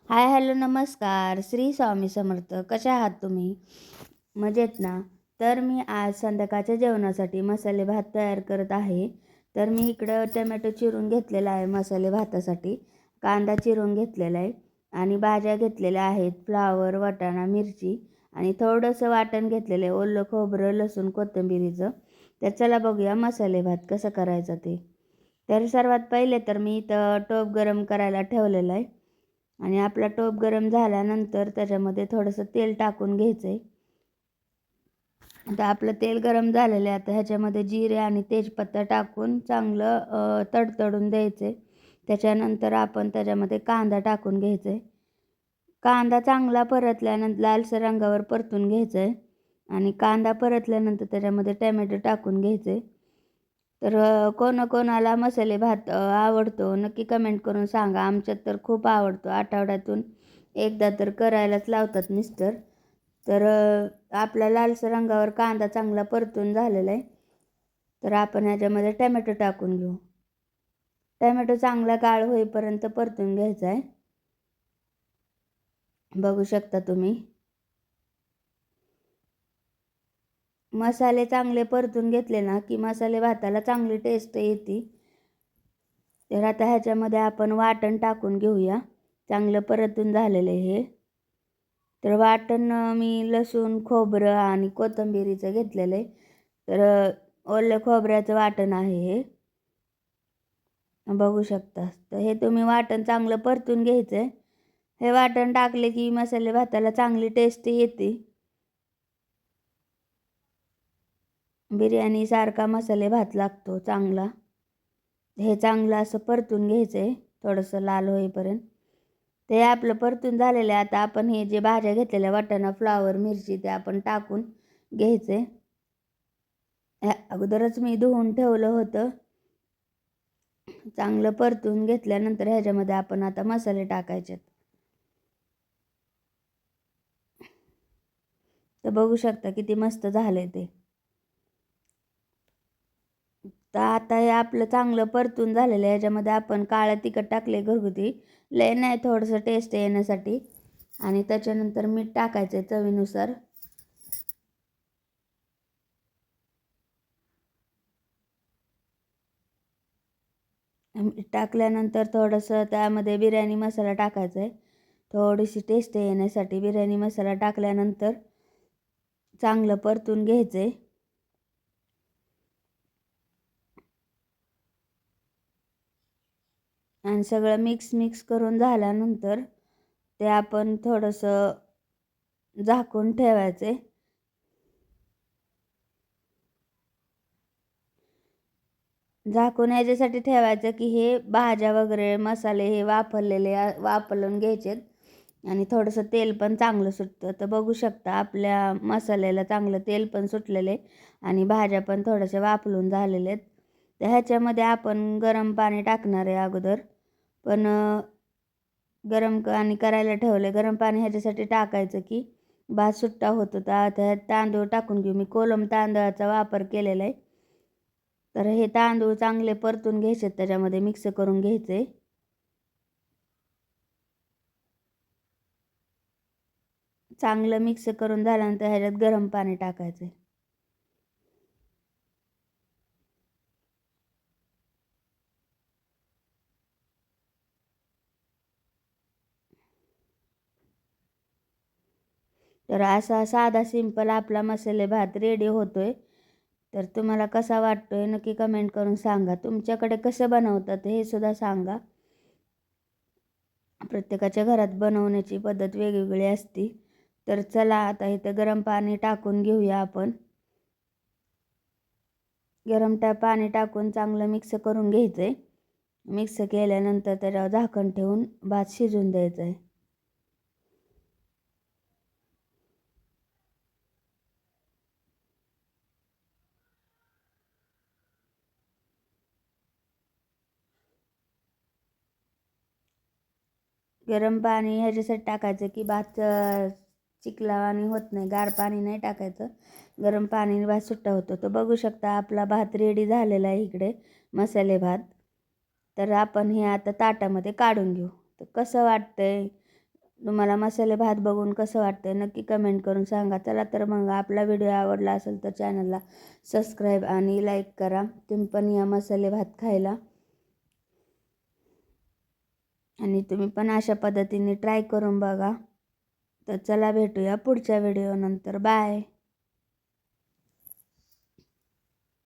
Hi hello नमस्कार. श्री स्वामी समर्थ. कशा आहात तुम्ही? मजेत ना? तर मी आज संध्याकाळच्या जेवणासाठी मसाले भात तयार करत आहे. तर मी इकडं टमॅटो चिरून घेतलेला आहे मसाले भातासाठी, कांदा चिरून घेतलेला आहे आणि भाज्या घेतलेल्या आहेत फ्लावर, वाटाणा, मिरची आणि थोडंसं वाटण घेतलेलं आहे, ओलं खोबरं, लसूण, कोथिंबिरीचं. तर चला बघूया मसाले भात कसं करायचं ते. तर सर्वात पहिले तर मी इथं टोप गरम करायला ठेवलेला आहे आणि आपला टोप गरम झाल्यानंतर त्याच्यामध्ये थोडंसं तेल टाकून घ्यायचं आहे. आता आपलं तेल गरम झालेलं आहे. आता ह्याच्यामध्ये जिरे आणि तेजपत्ता टाकून चांगलं तडतडून द्यायचं आहे. त्याच्यानंतर आपण त्याच्यामध्ये कांदा टाकून घ्यायचा आहे. कांदा चांगला परतल्यानंतर लालसर रंगावर परतून घ्यायचं आहे आणि कांदा परतल्यानंतर त्याच्यामध्ये टॅमॅटो टाकून घ्यायचे. तर कोणाकोणाला मसाले भात आवडतो नक्की कमेंट करून सांगा. आमच्यात तर खूप आवडतो. आठवड्यातून एकदा तर करायलाच लावतात मिस्टर. तर आपला लालसर रंगावर कांदा चांगला परतून झालेला आहे. तर आपण ह्याच्यामध्ये टॅमॅटो टाकून घेऊ. टॅमॅटो चांगला काळ होईपर्यंत परतून घ्यायचा आहे. बघू शकता तुम्ही. मसाले चांगले परतून घेतले ना की मसाले भाताला चांगली टेस्ट येते. तर आता ह्याच्यामध्ये आपण वाटण टाकून घेऊया. चांगलं परतून झालेलं आहे हे. तर वाटण मी लसूण, खोबरं आणि कोथिंबिरीचं घेतलेलं आहे. तर ओल्या खोबऱ्याचं वाटण आहे हे, बघू शकता. तर हे तुम्ही वाटण चांगलं परतून घ्यायचं आहे. हे वाटण टाकले की मसाले भाताला चांगली टेस्ट येते. बिर्याणीसारखा मसाले भात लागतो चांगला. हे चांगलं असं परतून घ्यायचं आहे थोडंसं लाल होईपर्यंत. ते आपलं परतून झालेलं आहे. आता आपण हे जे भाज्या घेतलेल्या वाटाणा, फ्लावर, मिरची ते आपण टाकून घ्यायचे. अगोदरच मी धुवून ठेवलं होतं. चांगलं परतून घेतल्यानंतर ह्याच्यामध्ये आपण आता मसाले टाकायचे. तर बघू शकता किती मस्त झालंय ते. तर आता हे आपलं चांगलं परतून झालेलं आहे. ह्याच्यामध्ये आपण काळं तिखट टाकले घरगुती, लय नाही, थोडंसं टेस्ट येण्यासाठी. आणि त्याच्यानंतर मीठ टाकायचं चवीनुसार. टाकल्यानंतर थोडंसं त्यामध्ये बिर्याणी मसाला टाकायचा आहे, थोडीशी टेस्ट येण्यासाठी. बिर्याणी मसाला टाकल्यानंतर चांगलं परतून घ्यायचं आहे. आणि सगळं मिक्स करून झाल्यानंतर ते आपण थोडंसं झाकून ठेवायचे. झाकून याच्यासाठी ठेवायचं की हे भाज्या वगैरे मसाले हे वाफलून घ्यायचेत आणि थोडंसं तेल पण चांगलं सुटतं. तर बघू शकता आपल्या मसाल्याला चांगलं तेल पण सुटलेले आणि भाज्या पण थोड्याशा वाफलून झालेल्या आहेत. तर ह्याच्यामध्ये आपण गरम पाणी टाकणार आहे अगोदर. पण गरम पाणी करायला ठेवलं. गरम पाणी ह्याच्यासाठी टाकायचं की भात सुट्टा होतो. तर त्यात तांदूळ टाकून घेऊ. मी कोलम तांदळाचा वापर केलेला आहे. तर हे तांदूळ चांगले परतून घ्यायचे, त्याच्यामध्ये मिक्स करून घ्यायचे. चांगलं मिक्स करून झाल्यानंतर ह्याच्यात गरम पाणी टाकायचं. तर असा साधा सिंपल आपला मसाले भात रेडी होतोय. तर तुम्हाला कसा वाटतोय नक्की कमेंट करून सांगा. तुमच्याकडे कसं बनवतात हे सुद्धा सांगा. प्रत्येकाच्या घरात बनवण्याची पद्धत वेगवेगळी असते. तर चला आता इथं गरम पाणी टाकून घेऊया आपण. पाणी टाकून चांगलं मिक्स करून घ्यायचं आहे. मिक्स केल्यानंतर त्याच्यावर झाकण ठेवून भात शिजून द्यायचं आहे. गरम पाणी ह्याच्यासाठी टाकायचं की भात चिकला आणि होत नाही. गार पाणी नाही टाकायचं. गरम पाणीने भात सुट्टा होतो. तर बघू शकता आपला भात रेडी झालेला आहे इकडे, मसाले भात. तर आपण हे आता ताटामध्ये काढून घेऊ. तर कसं वाटतंय तुम्हाला मसाले भात बघून कसं वाटतंय नक्की कमेंट करून सांगा. चला तर मग आपला व्हिडिओ आवडला असेल तर चॅनलला सबस्क्राईब आणि लाईक करा. तुम्ही पण या मसाले भात खायला आणि तुम्ही पण अशा पद्धतीने ट्राय करून बघा. तर चला भेटूया पुढच्या व्हिडिओनंतर. बाय.